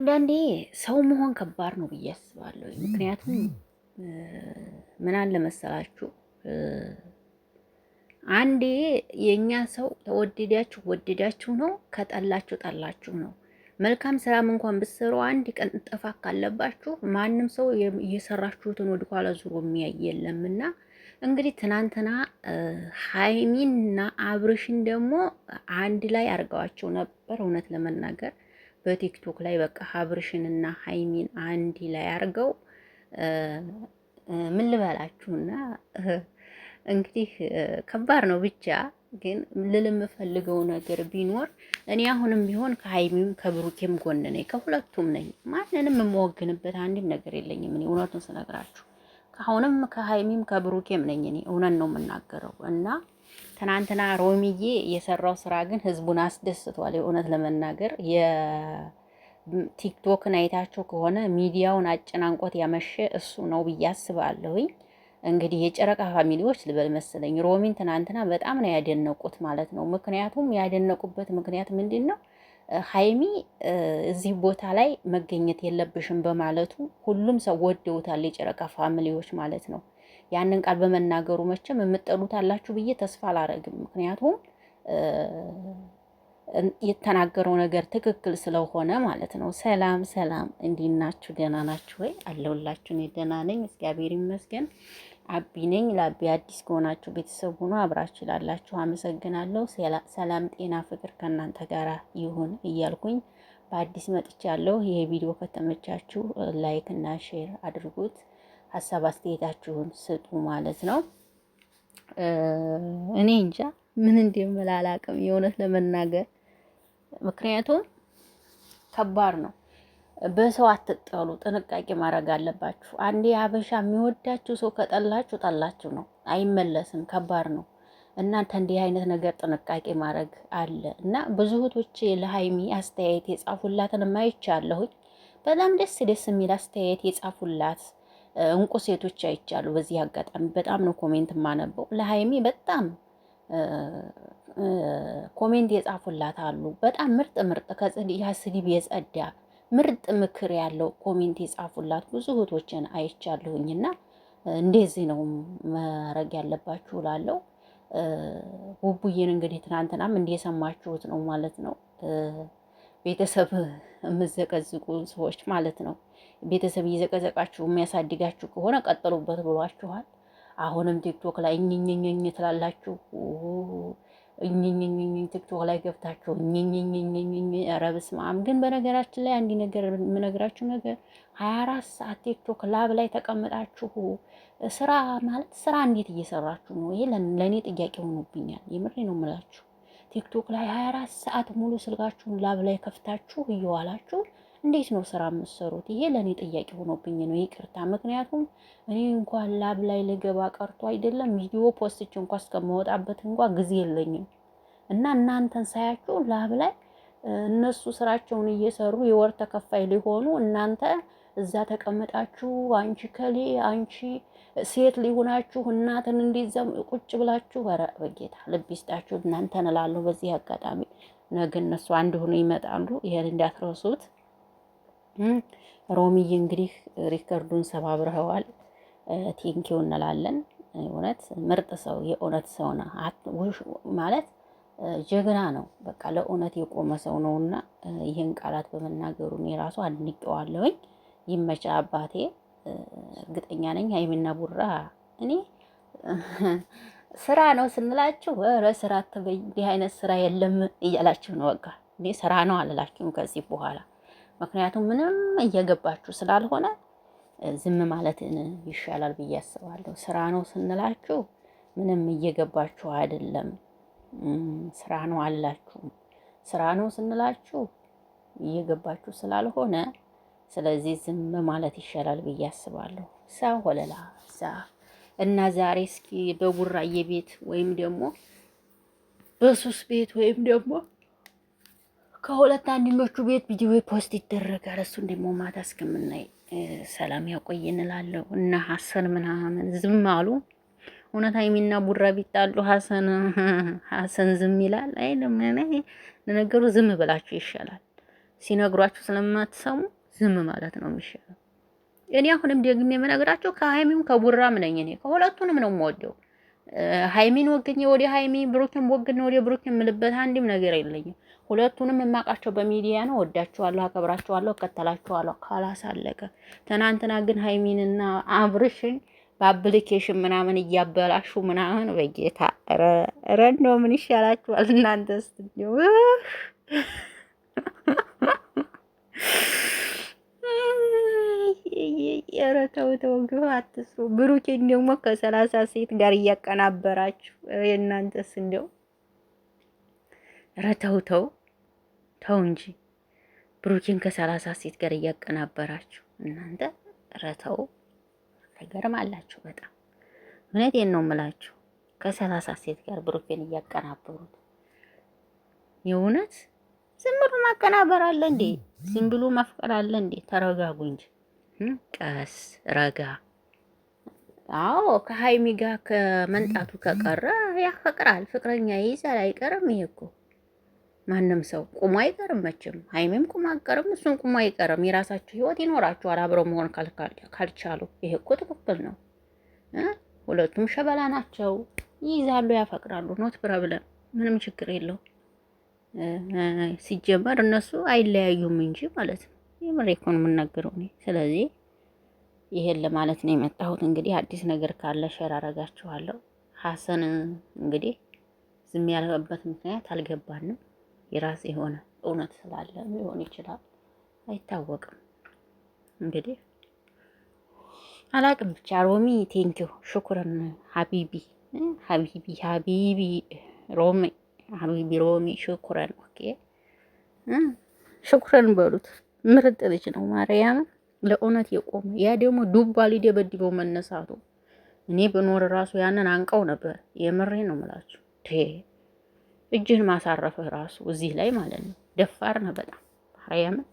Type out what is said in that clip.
አንዳንዴ ሰው መሆን ከባድ ነው ብዬ አስባለሁ። ምክንያቱም ምን አለ መሰላችሁ አንዴ የኛ ሰው ተወደዳችሁ ወደዳችሁ ነው፣ ከጠላችሁ ጠላችሁ ነው። መልካም ስራም እንኳን ብትሰሩ አንድ ቀን ጥፋት ካለባችሁ ማንም ሰው የሰራችሁትን ወደ ኋላ ዙሮ የሚያይ የለምና እንግዲህ ትናንትና ሀይሚንና አብርሽን ደግሞ አንድ ላይ አድርገዋቸው ነበር። እውነት ለመናገር በቲክቶክ ላይ በቃ አብርሽንና ሀይሚን አንድ ላይ አድርገው ምን ልበላችሁና እንግዲህ ከባድ ነው። ብቻ ግን ልል የምፈልገው ነገር ቢኖር እኔ አሁንም ቢሆን ከሀይሚም ከብሩኬም ጎን ነኝ፣ ከሁለቱም ነኝ። ማንንም የምወግንበት አንድም ነገር የለኝም። እኔ እውነቱን ስነግራችሁ አሁንም ከሀይሚም ከብሩኬም ነኝ። እኔ እውነት ነው የምናገረው እና ትናንትና ሮሚዬ የሰራው ስራ ግን ህዝቡን አስደስቷል። የእውነት ለመናገር የቲክቶክን አይታችሁ ከሆነ ሚዲያውን አጨናንቆት ያመሸ እሱ ነው ብዬ አስባለሁኝ። እንግዲህ የጨረቃ ፋሚሊዎች ልበል መሰለኝ ሮሚን ትናንትና በጣም ነው ያደነቁት ማለት ነው። ምክንያቱም ያደነቁበት ምክንያት ምንድን ነው? ሀይሚ እዚህ ቦታ ላይ መገኘት የለብሽም በማለቱ ሁሉም ሰው ወደውታል፣ የጨረቃ ፋሚሊዎች ማለት ነው። ያንን ቃል በመናገሩ መቼም የምትጠሉት አላችሁ ብዬ ተስፋ አላረግም። ምክንያቱም የተናገረው ነገር ትክክል ስለሆነ ማለት ነው። ሰላም ሰላም፣ እንዴት ናችሁ? ደህና ናችሁ ወይ? አለሁላችሁ። እኔ ደህና ነኝ፣ እግዚአብሔር ይመስገን። አቢ ነኝ። ለአቢ አዲስ ከሆናችሁ ቤተሰብ ሆኖ አብራችሁ ላላችሁ አመሰግናለሁ። ሰላም፣ ጤና፣ ፍቅር ከእናንተ ጋር ይሁን እያልኩኝ በአዲስ መጥቻለሁ። ይሄ ቪዲዮ ከተመቻችሁ ላይክ እና ሼር አድርጉት፣ ሀሳብ አስተያየታችሁን ስጡ ማለት ነው። እኔ እንጃ ምን እንደምል አላውቅም የእውነት ለመናገር ምክንያቱም ከባድ ነው። በሰው አትጠሉ፣ ጥንቃቄ ማድረግ አለባችሁ። አንዴ አበሻ የሚወዳችሁ ሰው ከጠላችሁ ጠላችሁ ነው፣ አይመለስም። ከባድ ነው። እናንተ እንዲህ አይነት ነገር ጥንቃቄ ማድረግ አለ እና ብዙ እህቶች ለሀይሚ አስተያየት የጻፉላትን ማይቻለሁኝ። በጣም ደስ ደስ የሚል አስተያየት የጻፉላት እንቁ ሴቶች አይቻሉ። በዚህ አጋጣሚ በጣም ነው ኮሜንት የማነበው። ለሀይሚ በጣም ኮሜንት የጻፉላት አሉ። በጣም ምርጥ ምርጥ ከስድብ የጸዳ ምርጥ ምክር ያለው ኮሜንት የጻፉላት ብዙ እህቶችን አይቻለሁኝና እንደዚህ ነው ማረግ ያለባችሁ እላለሁ። ቡቡዬን እንግዲህ ትናንትናም እንደሰማችሁት ነው ማለት ነው። ቤተሰብ የምዘቀዝቁ ሰዎች ማለት ነው። ቤተሰብ እየዘቀዘቃችሁ የሚያሳድጋችሁ ከሆነ ቀጥሉበት ብሏችኋል። አሁንም ቲክቶክ ላይ እኝኝኝኝ ትላላችሁ። እኝኝኝኝ ቲክቶክ ላይ ገብታችሁ እኝኝኝኝ። ኧረ በስመ አብ። ግን በነገራችን ላይ አንድ ነገር የምነግራችሁ ነገር 24 ሰዓት ቲክቶክ ላብ ላይ ተቀምጣችሁ ስራ ማለት ስራ እንዴት እየሰራችሁ ነው? ይሄ ለእኔ ጥያቄ ሆኖብኛል። የምሬ ነው የምላችሁ። ቲክቶክ ላይ 24 ሰዓት ሙሉ ስልካችሁን ላብ ላይ ከፍታችሁ እየዋላችሁ እንዴት ነው ስራ የምትሰሩት? ይሄ ለእኔ ጥያቄ ሆኖብኝ ነው። ይቅርታ። ምክንያቱም እኔ እንኳን ላብ ላይ ልገባ ቀርቶ አይደለም ቪዲዮ ፖስት እንኳን እስከማወጣበት እንኳን ጊዜ የለኝም እና እናንተን ሳያችሁ ላብ ላይ እነሱ ስራቸውን እየሰሩ የወር ተከፋይ ሊሆኑ እናንተ እዛ ተቀምጣችሁ አንቺ ከሌ አንቺ ሴት ሊሆናችሁ እናትን እንዲዛ ቁጭ ብላችሁ ኧረ በጌታ ልብ ይስጣችሁ እናንተን እላለሁ። በዚህ አጋጣሚ ነገ እነሱ አንድ ሆኖ ይመጣሉ። ይሄን እንዳትረሱት። ሮሚዬ እንግዲህ ሪከርዱን ሰባብረኸዋል። ቴንኪው እንላለን። እውነት ምርጥ ሰው የእውነት ሰው ነው ማለት ጀግና ነው። በቃ ለእውነት የቆመ ሰው ነውና ይህን ቃላት በመናገሩ እኔ ራሱ አድንቄዋለሁኝ። ይመቻ አባቴ። እርግጠኛ ነኝ ሀይሚና ቡራ እኔ ስራ ነው ስንላችሁ ኧረ ስራ አትበይ እንዲህ አይነት ስራ የለም እያላችሁ ነው። በቃ እኔ ስራ ነው አልላችሁም ከዚህ በኋላ ምክንያቱም ምንም እየገባችሁ ስላልሆነ ዝም ማለትን ይሻላል ብዬ አስባለሁ። ስራ ነው ስንላችሁ ምንም እየገባችሁ አይደለም፣ ስራ ነው አላችሁም። ስራ ነው ስንላችሁ እየገባችሁ ስላልሆነ ስለዚህ ዝም ማለት ይሻላል ብዬ አስባለሁ። ሳ ወለላ ሳ እና ዛሬ እስኪ በቡራዬ ቤት ወይም ደግሞ በሱስ ቤት ወይም ደግሞ ከሁለት አንድኞቹ ቤት ቪዲዮ ፖስት ይደረጋል። እሱን ደግሞ ማታ እስከምናይ ሰላም ያቆይ እንላለሁ። እና ሀሰን ምናምን ዝም አሉ። እውነት ሀይሚና ቡራ ቢጣሉ ሀሰን ዝም ይላል? አይ ለነገሩ ዝም ብላችሁ ይሻላል። ሲነግሯችሁ ስለማትሰሙ ዝም ማለት ነው የሚሻለው። እኔ አሁንም ደግሜ የምነግራቸው ከሀይሚም ከቡራም ነኝ። እኔ ከሁለቱንም ነው የምወደው። ሀይሚን ወግኜ ወደ ሀይሚ፣ ብሩክን ወግኜ ወደ ብሩክ የምልበት አንድም ነገር የለኝም። ሁለቱንም የማውቃቸው በሚዲያ ነው። ወዳቸዋለሁ፣ አከብራቸዋለሁ፣ እከተላቸዋለሁ። ካላስ አለቀ። ትናንትና ግን ሀይሚንና አብርሽን በአፕሊኬሽን ምናምን እያበላሹ ምናምን በጌታ ረ እንደው ምን ይሻላችኋል እናንተስ? ኧረ ተው ተው፣ ግፍ አትስሩ። ብሩኬን ደግሞ ከ30 ሴት ጋር እያቀናበራችሁ የእናንተስ እንደው ኧረ ተው ተው ተው እንጂ ብሩኬን ከ30 ሴት ጋር እያቀናበራችሁ እናንተ ኧረ ተው። ተገርማላችሁ በጣም እውነቴን ነው የምላችሁ። ከ30 ሴት ጋር ብሩኬን እያቀናበሩት የእውነት ዝም ብሎ ማቀናበር አለ እንዴ? ዝም ብሎ ማፍቀር አለ እንዴ? ተረጋጉ እንጂ ቀስ ረጋ። አዎ ከሀይሚ ጋር ከመንጣቱ ከቀረ ያፈቅራል፣ ፍቅረኛ ይይዛል፣ አይቀርም። ይሄ እኮ ማንም ሰው ቁሞ አይቀርም መቼም። ሀይሚም ቁሞ አይቀርም፣ እሱም ቁሞ አይቀርም። የራሳቸው ህይወት ይኖራቸዋል አብረው መሆን ካልቻሉ። ይሄ እኮ ትክክል ነው። ሁለቱም ሸበላ ናቸው፣ ይይዛሉ፣ ያፈቅራሉ። ኖት ፕሮብለም፣ ምንም ችግር የለው። ሲጀመር እነሱ አይለያዩም እንጂ ማለት ነው። የምሬ እኮ ነው የምናገረው እኔ። ስለዚህ ይሄን ለማለት ነው የመጣሁት። እንግዲህ አዲስ ነገር ካለ ሼር አደርጋችኋለሁ። ሀሰን እንግዲህ ዝም ያለበት ምክንያት አልገባንም። የራስ የሆነ እውነት ስላለ ሊሆን ይችላል፣ አይታወቅም። እንግዲህ አላቅም ብቻ። ሮሚ ቴንኪው ሽኩረን ሀቢቢ ሮሚ ሀቢቢ ሮሚ ሽኩረን። ኦኬ ሽኩረን በሉት። ምርጥ ልጅ ነው ማርያም፣ ለእውነት የቆመ ያ ደግሞ ዱባ ሊደበድበው መነሳቱ። እኔ በኖር ራሱ ያንን አንቀው ነበር። የምሬ ነው የምላችሁ። እጅህን ማሳረፍህ ራሱ እዚህ ላይ ማለት ነው። ደፋር ነው በጣም ማርያምን